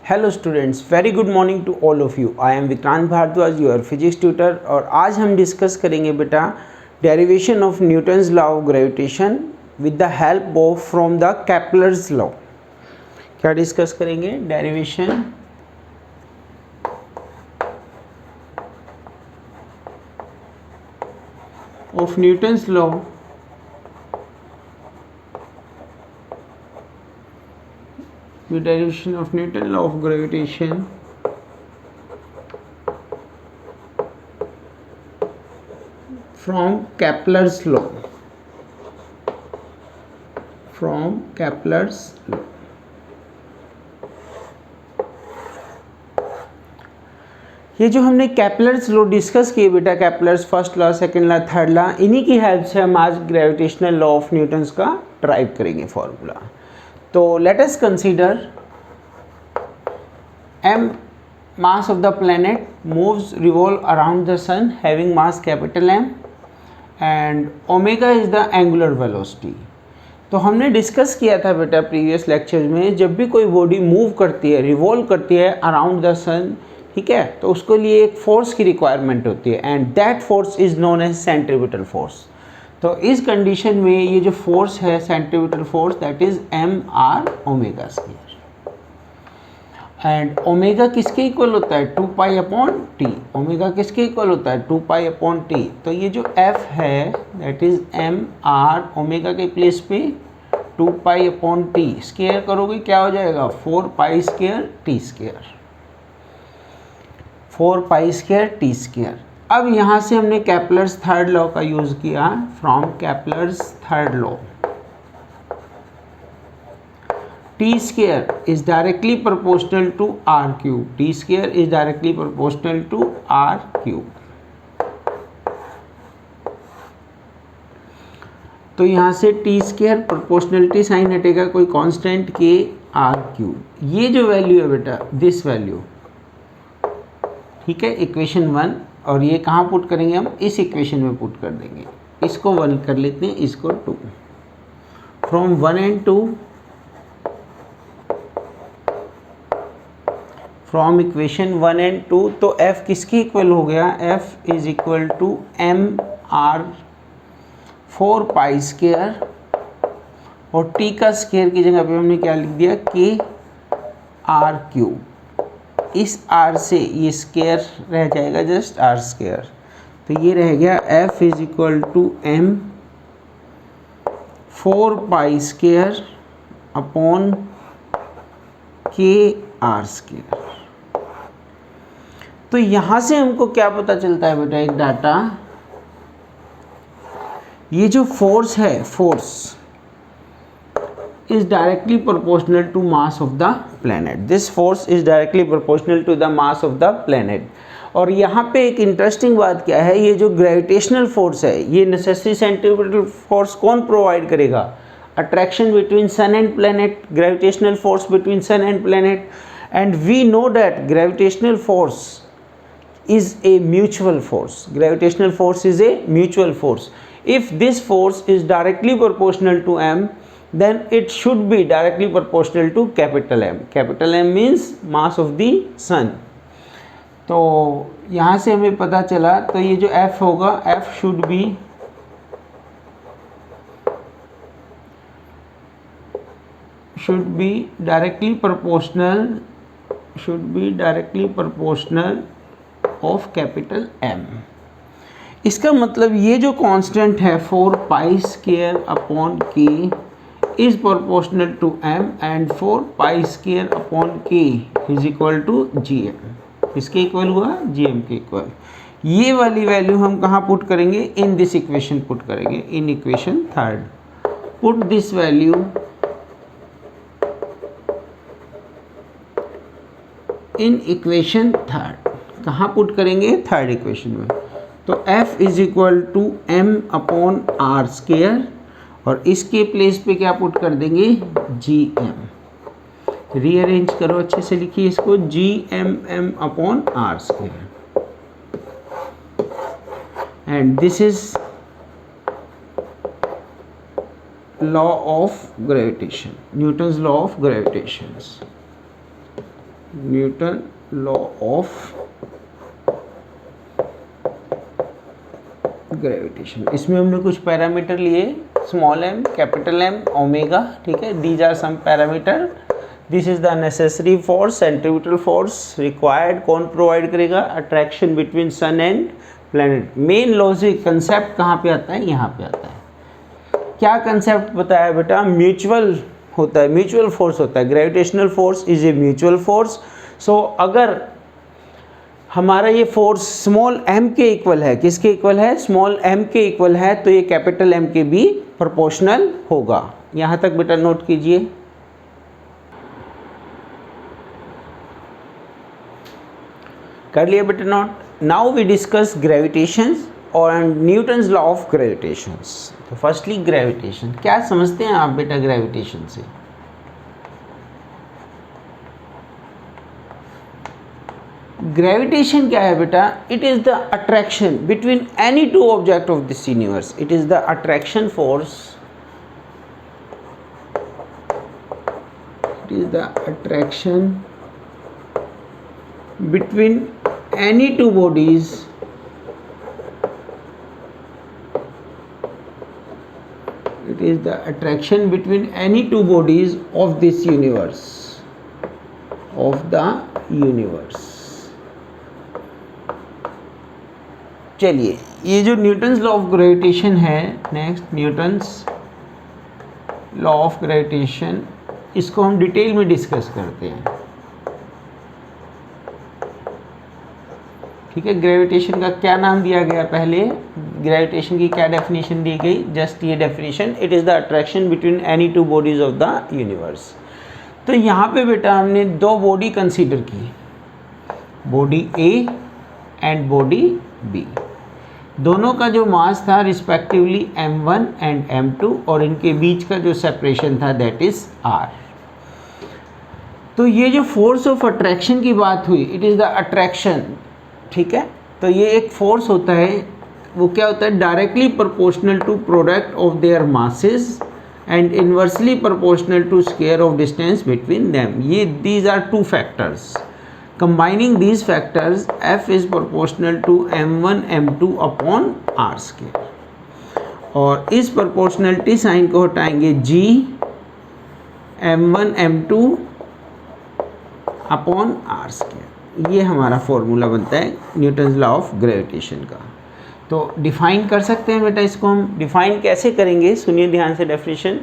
Hello students, very good morning to all of you. I am Vikrant Bhardwaj, your physics tutor. और आज हम discuss करेंगे बेटा derivation of Newton's law of gravitation with the help of from the Kepler's law. क्या discuss करेंगे? Derivation of Newton's law with derivation of Newton law of gravitation from Kepler's law. From Kepler's law. ये जो हमने Kepler's law discuss किए बेटा, Kepler's first law, second law, third law, इन्हीं की help से हम आज ग्रेविटेशनल लॉ ऑफ न्यूटन्स का ड्राइव करेंगे फॉर्मूला। तो let us consider m mass of the planet moves revolve around the sun having mass capital M and omega is the angular velocity। तो हमने डिस्कस किया था बेटा प्रीवियस लेक्चर में, जब भी कोई बॉडी मूव करती है, रिवॉल्व करती है अराउंड द सन, ठीक है, तो उसके लिए एक फोर्स की रिक्वायरमेंट होती है and that force is known as centripetal force. तो इस कंडीशन में ये जो फोर्स है centripetal force, that is M R omega square. And omega किसके इक्वल होता है? 2 पाई अपॉन टी। ओमेगा किसके इक्वल होता है? 2 पाई अपॉन टी। तो ये जो एफ है that is M R omega के प्लेस पे 2 पाई अपॉन टी स्क्वायर करोगे क्या हो जाएगा? 4 pi square T square. 4 pi square T square. अब यहाँ से हमने केपलर्स थर्ड लॉ का यूज़ किया। From Kepler's third law, t square is directly proportional to r cube. T square is directly proportional to r cube. तो यहाँ से t square proportionality sign हटेगा, कोई कांस्टेंट के r क्यूब। ये जो वैल्यू है बेटा, दिस वैल्यू, ठीक है, इक्वेशन 1, और ये कहाँ पुट करेंगे हम? इस इक्वेशन में पुट कर देंगे। इसको 1 कर लेते हैं, इसको 2। From 1 and 2, from equation 1 and 2, तो f किसकी इक्वल हो गया? f is equal to M R 4 pi square, और t का स्क्वायर की जगह पे हमने क्या लिख दिया? k r cube. इस r से ये स्क्वायर रह जाएगा, जस्ट r स्क्वायर। तो ये रह गया f is equal to M 4 pi square upon k r square. तो यहाँ से हमको क्या पता चलता है बेटा? एक डाटा, ये जो फोर्स है, force is directly proportional to mass of the planet. This force is directly proportional to the mass of the planet. और यहाँ पे एक इंटरेस्टिंग बात क्या है, ये जो ग्रेविटेशनल फोर्स है, ये नेसेसरी सेंट्रीपिटल फोर्स कौन प्रोवाइड करेगा? Attraction between sun and planet, gravitational force between sun and planet. And we know that gravitational force is a mutual force. Gravitational force is a mutual force. If this force is directly proportional to m, then it should be directly proportional to capital M. Capital M means mass of the sun. तो यहाँ से हमें पता चला, तो ये जो f होगा, f should be directly proportional of capital M। इसका मतलब ये जो कांस्टेंट है 4 pi square upon k is proportional to m and 4 pi square upon k is equal to gm। इसके इक्वल हुआ? gm के इक्वल। ये वाली वैल्यू हम कहाँ पुट करेंगे? इन दिस इक्वेशन पुट करेंगे, in equation third. Put this value in equation third. कहाँ पुट करेंगे? थर्ड इक्वेशन में। तो f is equal to M upon R square, और इसके प्लेस पे क्या पुट कर देंगे? gm। रीअरेंज करो, अच्छे से लिखिए इसको, gmm upon R square. And this is law of gravitation, Newton's law of gravitation. Newton law of gravitation. इसमें हमने कुछ पैरामीटर लिए, small m, capital M, omega, ठीक है, these are some parameter. This is the necessary force, centripetal force required. कौन provide करेगा? Attraction between sun and planet. Main logic concept कहाँ पे आता है? यहाँ पे आता है। क्या कंसेप्ट बताया बेटा? म्यूचुअल होता है, म्यूचुअल फोर्स होता है। Gravitational force is a mutual force. So अगर हमारा ये फोर्स स्मॉल m के इक्वल है, किसके इक्वल है? स्मॉल m के इक्वल है, तो ये कैपिटल M के भी प्रोपोर्शनल होगा। यहाँ तक बेटा नोट कीजिए। कर लिया बेटा note. Now we discuss gravitation और न्यूटन्स लॉ ऑफ ग्रेविटेशंस। तो फर्स्टली ग्रेविटेशन, क्या समझते हैं आप बेटा ग्रेविटेशन से? ग्रेविटेशन क्या है बेटा? It is the attraction between any to object of this universe. It is the attraction force, it is the attraction between any two bodies it is the attraction between any two bodies of this universe, of the universe। चलिए, ये जो Newton's law of gravitation है, next Newton's law of gravitation, इसको हम detail में discuss करते हैं, ठीक है। ग्रेविटेशन का क्या नाम दिया गया? पहले ग्रेविटेशन की क्या डेफिनेशन दी गई? जस्ट ये definition, it is the attraction between any two bodies of the universe. तो यहाँ पे बेटा हमने दो बॉडी कंसीडर की, body A and body B. दोनों का जो मास था रिस्पेक्टिवली m1 एंड m2, और इनके बीच का जो सेपरेशन था दैट इज r। तो ये जो फोर्स ऑफ अट्रैक्शन की बात हुई, इट इज़ द अट्रैक्शन, ठीक है। तो ये एक फोर्स होता है, वो क्या होता है? Directly proportional to product of their masses and inversely proportional to square of distance between them. ये these are two factors. Combining these factors f is proportional to m1 m2 upon r square. और इस proportionality sign को हटाएंगे g m1 m2 upon r square. ये हमारा formula बनता है Newton's law of gravitation का। तो डिफाइन कर सकते हैं बेटा इसको। हम डिफाइन कैसे करेंगे? सुनिए ध्यान से definition.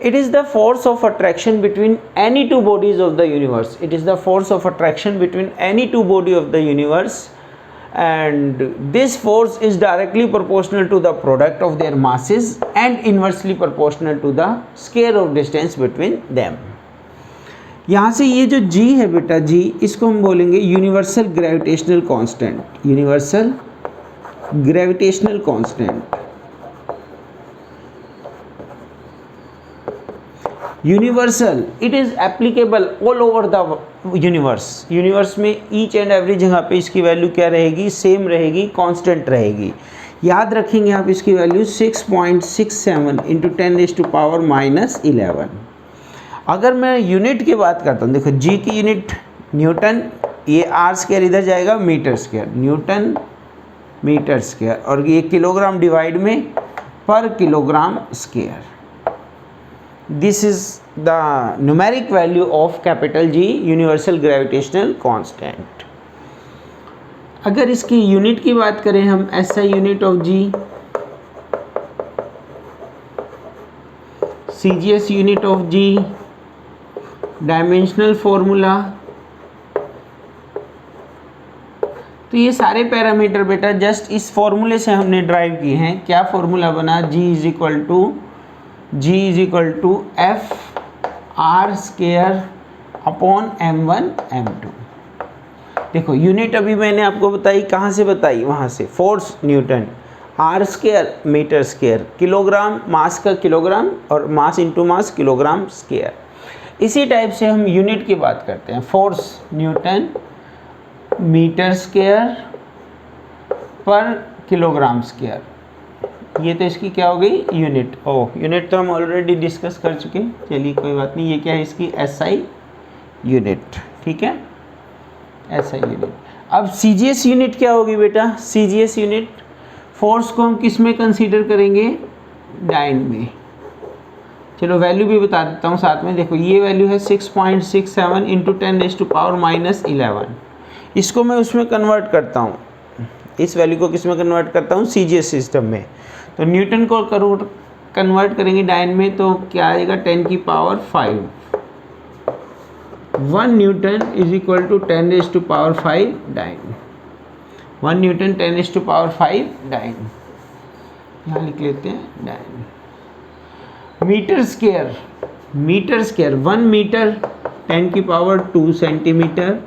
It is the force of attraction between any two bodies of the universe. It is the force of attraction between any two body of the universe, and this force is directly proportional to the product of their masses and inversely proportional to the square of distance between them. यहाँ से ये जो g है बेटा, g इसको हम बोलेंगे universal gravitational constant. Universal gravitational constant, universal, it is applicable all over the universe. Universe में ईच एंड एवरी जगह पे इसकी वैल्यू क्या रहेगी? सेम रहेगी, कांस्टेंट रहेगी। याद रखेंगे आप इसकी वैल्यू 6.67 इंटू 10⁻⁻11। अगर मैं यूनिट की बात करता हूँ, देखो जी की यूनिट न्यूटन, ये आर स्क्वायर इधर जाएगा metre square, newton metre square, और ये किलोग्राम डिवाइड में पर kilogram square. This is the numeric value of capital G, universal gravitational constant. अगर इसकी यूनिट की बात करें हम, SI unit of G, CGS unit of G, dimensional formula, तो ये सारे पैरामीटर बेटा जस्ट इस फॉर्मूले से हमने ड्राइव किए हैं। क्या फॉर्मूला बना? g is equal to F R square upon m1 m2। देखो यूनिट अभी मैंने आपको बताई, कहाँ से बताई? वहाँ से, force newton, R square metre square, kilogram mass का किलोग्राम, और mass into mass kilogram square. इसी टाइप से हम यूनिट की बात करते हैं, फोर्स न्यूटन मीटर स्क्वायर पर किलोग्राम स्क्वायर। ये तो इसकी क्या हो गई? यूनिट। ओह, यूनिट तो हम ऑलरेडी डिस्कस कर चुके हैं, चलिए कोई बात नहीं। ये क्या है? इसकी एसआई यूनिट। ठीक है, ऐसा यूनिट। अब CGS यूनिट क्या होगी बेटा? CGS यूनिट फोर्स को हम किस में कंसीडर करेंगे? डाइन में। चलो वैल्यू भी बता देता हूँ साथ में। देखो ये वैल्यू है 6.67 इंटू 10⁻⁻11। इसको मैं उसमें कन्वर्ट करता हूँ, इस वैल्यू को किस में कन्वर्ट करता हूँ? CGS सिस्टम में। तो न्यूटन को कन्वर्ट करेंगे डाइन में तो क्या आएगा? 10⁵। 1 newton is equal to 10⁵ dyne. 1 newton 10⁵ dyne, यहाँ लिख लेते हैं dyne. Metre square, 1 metre 10⁻² centimetre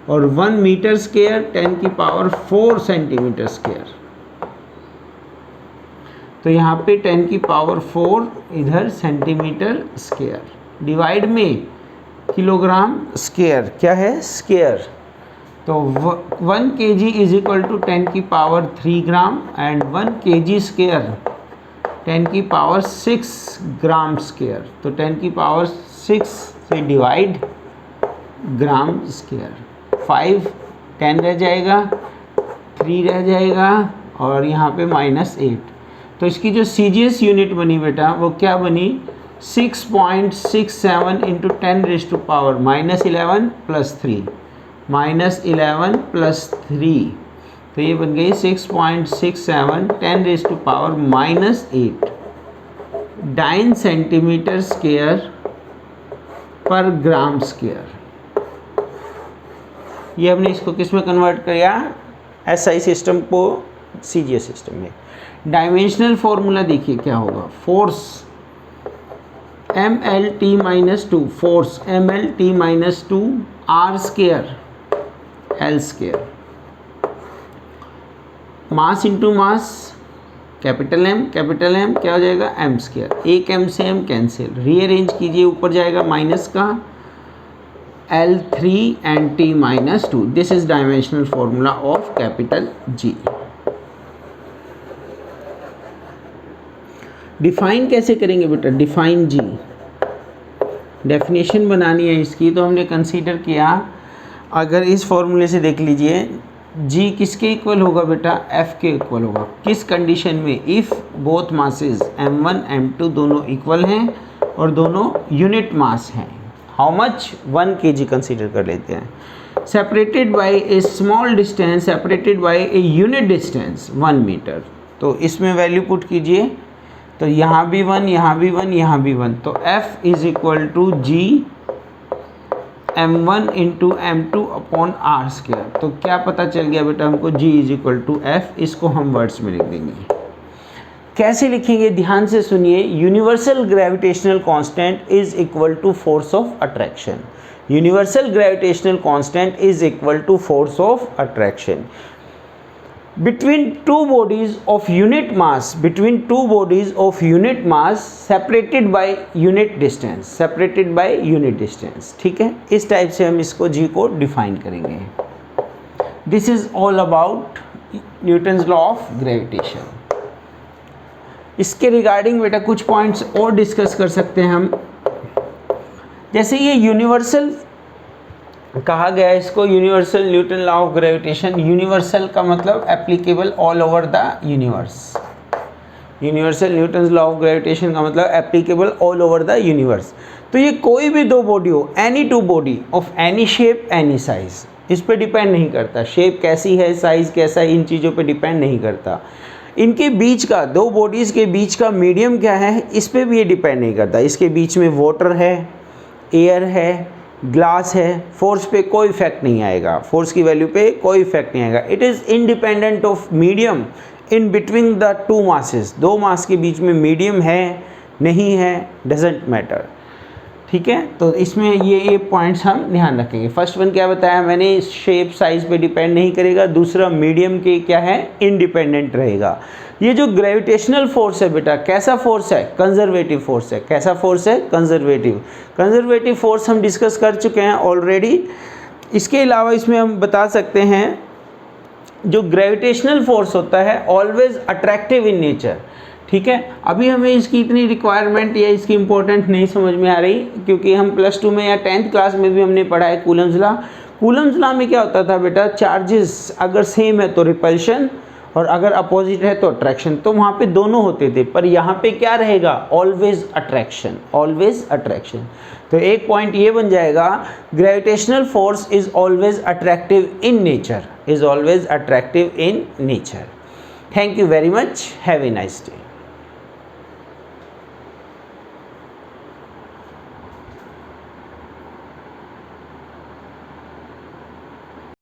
और 1 मीटर स्क्वायर 10⁻⁴ सेंटीमीटर स्क्वायर। तो यहाँ पे 10⁻⁴, इधर सेंटीमीटर स्क्वायर, डिवाइड में किलोग्राम स्क्वायर, क्या है? स्क्वायर। तो 1 kg is equal to 10⁻³ gram and 1 kg square 10⁻⁶ gram square. तो 10⁻⁶ से डिवाइड ग्राम स्क्वायर। 5 10 रह जाएगा, 3 रह जाएगा और यहाँ पे -8। तो इसकी जो CGS यूनिट बनी बेटा वो क्या बनी? 6.67 इंटू 10⁻⁻11 + 3 -11 + 3। तो ये बन गई 6.67 10⁻⁻8 डाइन सेंटीमीटर स्क्वायर पर ग्राम स्क्वायर। ये हमने इसको किस में कन्वर्ट किया? SI सिस्टम को CGS सिस्टम में। डायमेंशनल फॉर्मूला देखिए क्या होगा? Force MLT-2, force MLT-2 R square L square. मास इंटू मास, कैपिटल M क्या हो जाएगा? M square. एक M से M कैंसिल, रीअरेंज कीजिए, ऊपर जाएगा माइनस का L3 and T-2। This is dimensional formula of capital G। Define कैसे करेंगे बेटा? डिफाइन G, डेफिनेशन बनानी है इसकी। तो हमने कंसीडर किया, अगर इस फॉर्मूले से देख लीजिए, G किसके इक्वल होगा बेटा? F के इक्वल होगा। किस कंडीशन में? If both masses M1 M2 दोनों इक्वल हैं और दोनों यूनिट मास हैं। How much? 1 kg कंसीडर कर लेते हैं। Separated by a small distance, separated by a unit distance 1 metre. तो इसमें वैल्यू पुट कीजिए, तो यहाँ भी 1, यहाँ भी 1, यहाँ भी 1। तो F is equal to G M1 into M2 upon R square. तो क्या पता चल गया बेटा हमको? G is equal to F। इसको हम वर्ड्स में लिख देंगे। कैसे लिखेंगे? ध्यान से सुनिए। Universal gravitational constant is equal to force of attraction. Universal gravitational constant is equal to force of attraction between two bodies of unit mass, separated by unit distance, ठीक है? इस टाइप से हम इसको G को डिफाइन करेंगे। This is all about Newton's law of gravitation. इसके regarding बेटा कुछ पॉइंट्स और डिस्कस कर सकते हैं हम। जैसे ये यूनिवर्सल कहा गया है, इसको universal Newton law of gravitation. Universal का मतलब applicable all over the universe. Universal Newton law of gravitation का मतलब applicable all over the universe. तो ये कोई भी दो बॉडी हो, any two body of any shape any size, इस पे डिपेंड नहीं करता। शेप कैसी है, साइज कैसा है, इन चीज़ों पे डिपेंड नहीं करता। इनके बीच का, दो बॉडीज़ के बीच का मीडियम क्या है, इस पे भी ये डिपेंड नहीं करता। इसके बीच में वाटर है, एयर है, ग्लास है, फोर्स पे कोई इफेक्ट नहीं आएगा, फोर्स की वैल्यू पे कोई इफेक्ट नहीं आएगा। It is independent of medium in between the two masses. दो मास के बीच में मीडियम है नहीं है, डजेंट मैटर, ठीक है? तो इसमें ये पॉइंट्स हम ध्यान रखेंगे। फर्स्ट वन क्या बताया मैंने, शेप साइज पे डिपेंड नहीं करेगा। दूसरा मीडियम के क्या है, इंडिपेंडेंट रहेगा। ये जो ग्रेविटेशनल फोर्स है बेटा, कैसा फोर्स है, कंजर्वेटिव फोर्स है। कैसा फोर्स है, कंजर्वेटिव फोर्स हम डिस्कस कर चुके हैं ऑलरेडी। इसके अलावा इसमें हम बता सकते हैं जो ग्रेविटेशनल फोर्स होता है ऑलवेज अट्रैक्टिव इन नेचर, ठीक है, अभी हमें इसकी इतनी रिक्वायरमेंट या इसकी इम्पोर्टेंट नहीं समझ में आ रही, क्योंकि हम +2 में या 10th क्लास में भी हमने पढ़ा है कूलम्स लॉ। कूलम्स लॉ में क्या होता था बेटा, चार्जेस अगर सेम है तो रिपल्शन, और अगर अपोजिट है तो अट्रैक्शन, तो वहाँ पे दोनों होते थे। पर यहाँ पे क्या रहेगा, ऑलवेज अट्रैक्शन, ऑलवेज अट्रैक्शन। तो एक पॉइंट ये बन जाएगा, gravitational force is always attractive in nature, is always attractive in nature. Thank you very much, have a nice day.